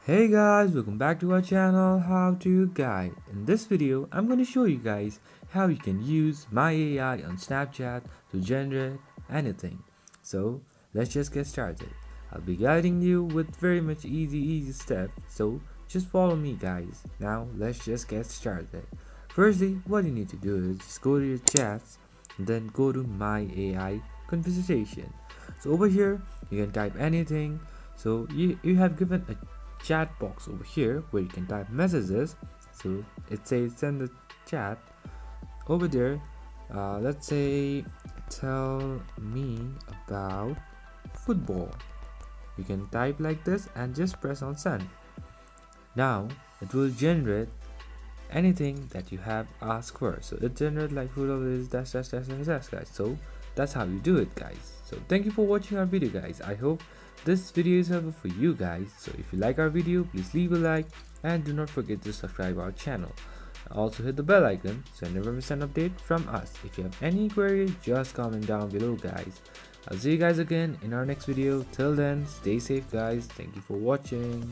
Hey guys, welcome back to our channel How to Guide. In this video, I'm going to show you guys how you can use my AI on Snapchat to generate anything. So let's just get started. I'll be guiding you with very much easy steps. So just follow me guys. Now let's just get started. Firstly, what you need to do is just go to your chats and then go to my AI conversation. So over here, you can type anything. So you have given a chat box over here where you can type messages. So it says send the chat over there. Let's say tell me about football. You can type like this and just press on send. Now it will generate anything that you have asked for. So it generates like football is dash guys. So that's how you do it guys. So thank you for watching our video guys. I hope this video is helpful for you guys. So if you like our video, please leave a like and do not forget to subscribe our channel. Also hit the bell icon so you never miss an update from us. If you have any query, just comment down below guys. I'll see you guys again in our next video. Till then, stay safe guys. Thank you for watching.